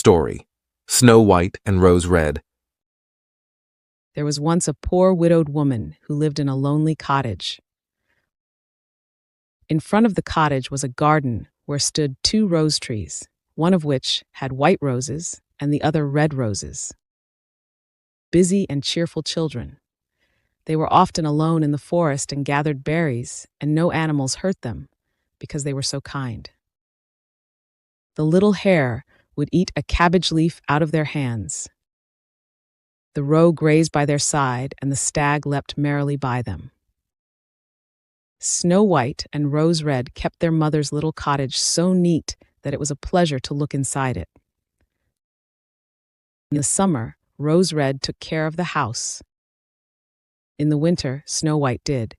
Story: Snow White and Rose Red. There was once a poor widowed woman who lived in a lonely cottage. In front of the cottage was a garden where stood two rose trees, one of which had white roses and the other red roses. Busy and cheerful children. They were often alone in the forest and gathered berries, and no animals hurt them because they were so kind. The little hare would eat a cabbage leaf out of their hands. The roe grazed by their side, and the stag leapt merrily by them. Snow White and Rose Red kept their mother's little cottage so neat that it was a pleasure to look inside it. In the summer, Rose Red took care of the house. In the winter, Snow White did.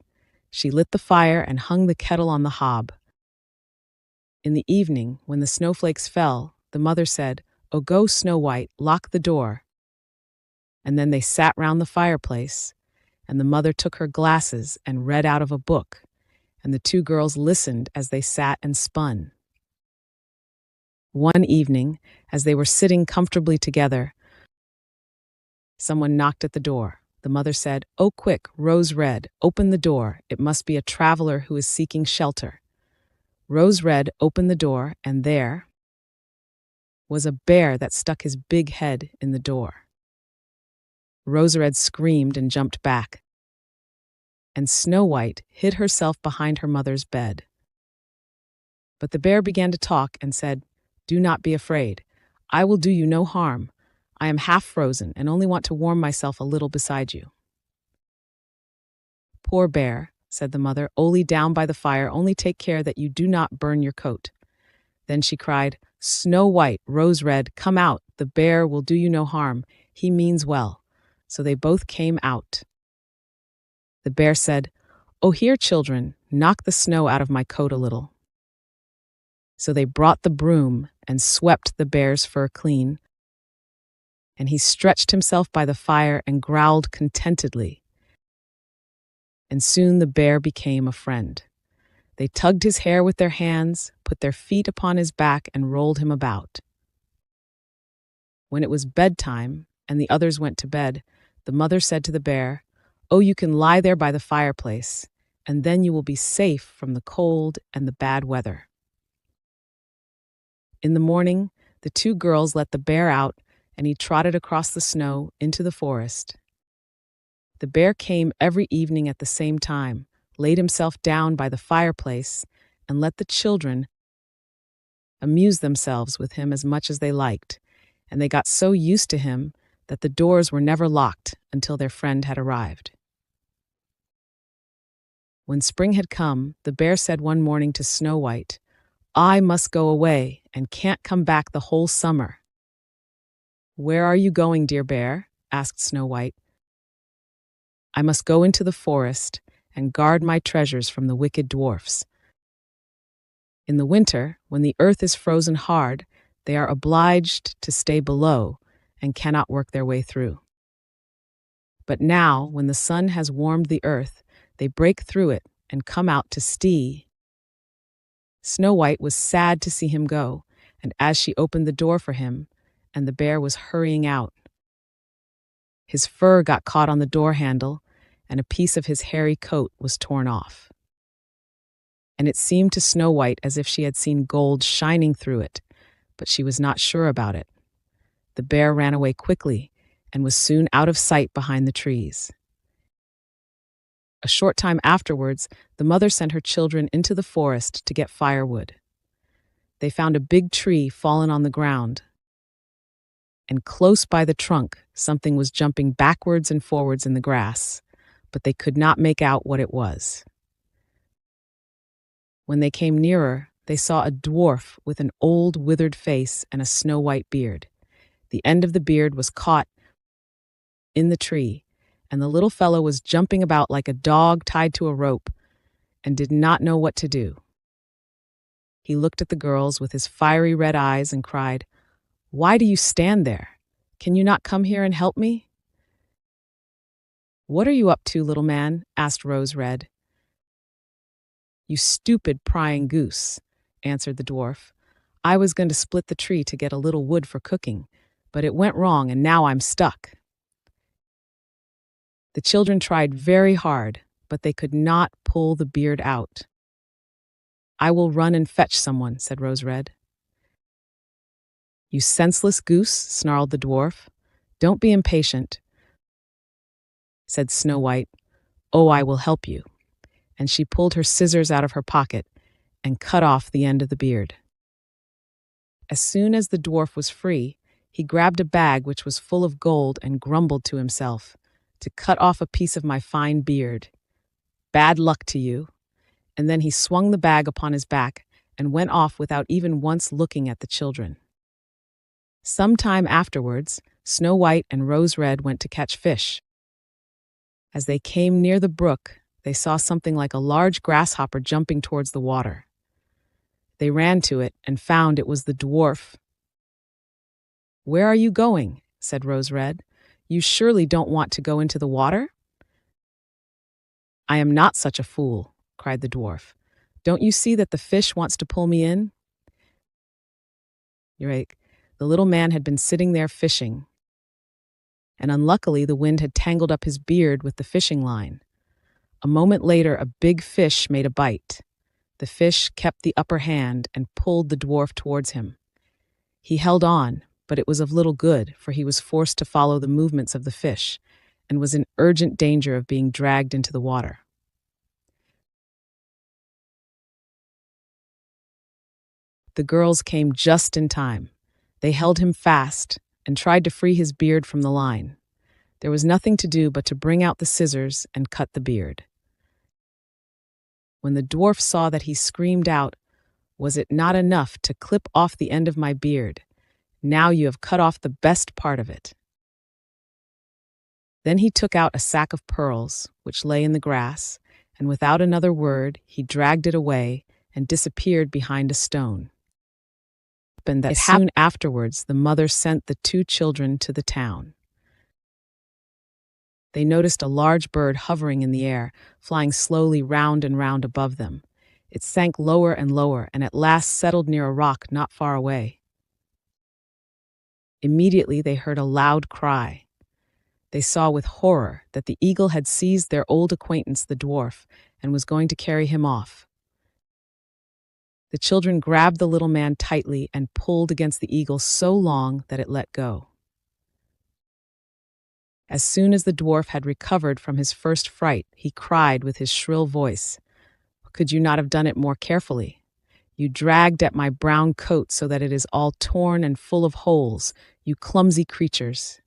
She lit the fire and hung the kettle on the hob. In the evening, when the snowflakes fell, the mother said, "Oh, go, Snow White, lock the door." And then they sat round the fireplace, and the mother took her glasses and read out of a book, and the two girls listened as they sat and spun. One evening, as they were sitting comfortably together, someone knocked at the door. The mother said, "Oh, quick, Rose Red, open the door. It must be a traveler who is seeking shelter." Rose Red opened the door, and there was a bear that stuck his big head in the door. Rose Red screamed and jumped back, and Snow White hid herself behind her mother's bed. But the bear began to talk and said, "Do not be afraid. I will do you no harm. I am half frozen and only want to warm myself a little beside you." "Poor bear," said the mother, "only down by the fire, only take care that you do not burn your coat." Then she cried, "Snow White, Rose Red, come out. The bear will do you no harm. He means well." So they both came out. The bear said, "Oh, here, children, knock the snow out of my coat a little." So they brought the broom and swept the bear's fur clean, and he stretched himself by the fire and growled contentedly. And soon the bear became a friend. They tugged his hair with their hands, put their feet upon his back, and rolled him about. When it was bedtime and the others went to bed, the mother said to the bear, "Oh, you can lie there by the fireplace, and then you will be safe from the cold and the bad weather." In the morning, the two girls let the bear out, and he trotted across the snow into the forest. The bear came every evening at the same time, laid himself down by the fireplace, and let the children amuse themselves with him as much as they liked, and they got so used to him that the doors were never locked until their friend had arrived. When spring had come, the bear said one morning to Snow White, "I must go away and can't come back the whole summer." "Where are you going, dear bear?" asked Snow White. "I must go into the forest and guard my treasures from the wicked dwarfs. In the winter, when the earth is frozen hard, they are obliged to stay below and cannot work their way through. But now, when the sun has warmed the earth, they break through it and come out to stee." Snow White was sad to see him go, and as she opened the door for him, and the bear was hurrying out, his fur got caught on the door handle, and a piece of his hairy coat was torn off. And it seemed to Snow White as if she had seen gold shining through it, but she was not sure about it. The bear ran away quickly and was soon out of sight behind the trees. A short time afterwards, the mother sent her children into the forest to get firewood. They found a big tree fallen on the ground, and close by the trunk, something was jumping backwards and forwards in the grass, but they could not make out what it was. When they came nearer, they saw a dwarf with an old withered face and a snow-white beard. The end of the beard was caught in the tree, and the little fellow was jumping about like a dog tied to a rope and did not know what to do. He looked at the girls with his fiery red eyes and cried, "Why do you stand there? Can you not come here and help me?" "What are you up to, little man?" asked Rose Red. "You stupid prying goose," answered the dwarf. I was going to split the tree to get a little wood for cooking, but it went wrong and now I'm stuck. The children tried very hard, but they could not pull the beard out. I will run and fetch someone, said Rose Red. You senseless goose, snarled the dwarf. Don't be impatient, said Snow White. Oh, I will help you. And she pulled her scissors out of her pocket and cut off the end of the beard. As soon as the dwarf was free, he grabbed a bag which was full of gold and grumbled to himself, "To cut off a piece of my fine beard. Bad luck to you." And then he swung the bag upon his back and went off without even once looking at the children. Some time afterwards, Snow White and Rose Red went to catch fish. As they came near the brook, they saw something like a large grasshopper jumping towards the water. They ran to it and found it was the dwarf. "Where are you going?" said Rose Red. "You surely don't want to go into the water?" "I am not such a fool," cried the dwarf. "Don't you see that the fish wants to pull me in?" You're right. The little man had been sitting there fishing, and unluckily the wind had tangled up his beard with the fishing line. A moment later, a big fish made a bite. The fish kept the upper hand and pulled the dwarf towards him. He held on, but it was of little good, for he was forced to follow the movements of the fish and was in urgent danger of being dragged into the water. The girls came just in time. They held him fast and tried to free his beard from the line. There was nothing to do but to bring out the scissors and cut the beard. When the dwarf saw that, he screamed out, "Was it not enough to clip off the end of my beard? Now you have cut off the best part of it." Then he took out a sack of pearls, which lay in the grass, and without another word, he dragged it away and disappeared behind a stone. And that soon afterwards, the mother sent the two children to the town. They noticed a large bird hovering in the air, flying slowly round and round above them. It sank lower and lower, and at last settled near a rock not far away. Immediately they heard a loud cry. They saw with horror that the eagle had seized their old acquaintance, the dwarf, and was going to carry him off. The children grabbed the little man tightly and pulled against the eagle so long that it let go. As soon as the dwarf had recovered from his first fright, he cried with his shrill voice, "Could you not have done it more carefully? You dragged at my brown coat so that it is all torn and full of holes, you clumsy creatures."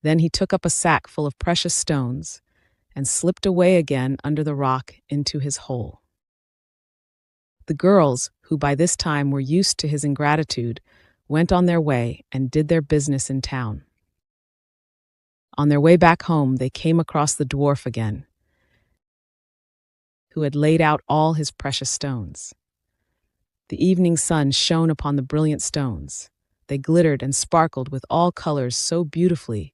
Then he took up a sack full of precious stones and slipped away again under the rock into his hole. The girls, who by this time were used to his ingratitude, went on their way and did their business in town. On their way back home, they came across the dwarf again, who had laid out all his precious stones. The evening sun shone upon the brilliant stones. They glittered and sparkled with all colors so beautifully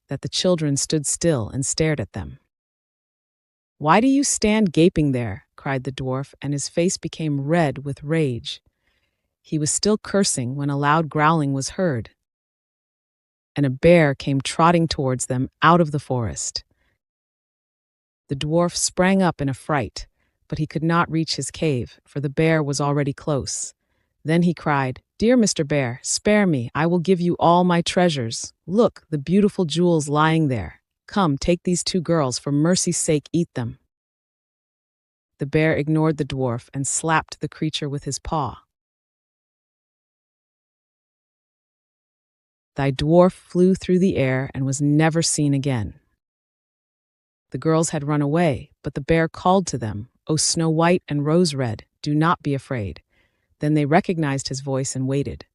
that the children stood still and stared at them. "Why do you stand gaping there?" cried the dwarf, and his face became red with rage. He was still cursing when a loud growling was heard, and a bear came trotting towards them out of the forest. The dwarf sprang up in a fright, but he could not reach his cave, for the bear was already close. Then he cried, "Dear Mr. Bear, spare me. I will give you all my treasures. Look, the beautiful jewels lying there. Come, take these two girls. For mercy's sake, eat them." The bear ignored the dwarf and slapped the creature with his paw. The dwarf flew through the air and was never seen again. The girls had run away, but the bear called to them, "O Snow White and Rose Red, do not be afraid." Then they recognized his voice and waited.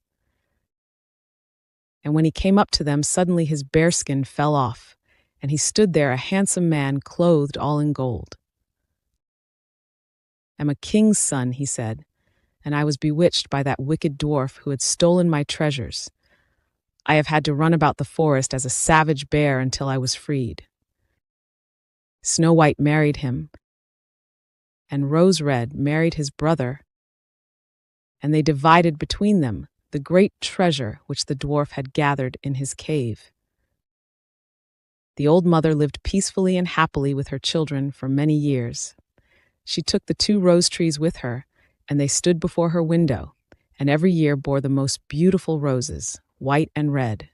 And when he came up to them, suddenly his bearskin fell off, and he stood there, a handsome man clothed all in gold. "I'm a king's son," he said, "and I was bewitched by that wicked dwarf who had stolen my treasures. I have had to run about the forest as a savage bear until I was freed." Snow White married him, and Rose Red married his brother, and they divided between them the great treasure which the dwarf had gathered in his cave. The old mother lived peacefully and happily with her children for many years. She took the 2 rose trees with her, and they stood before her window, and every year bore the most beautiful roses, white and red.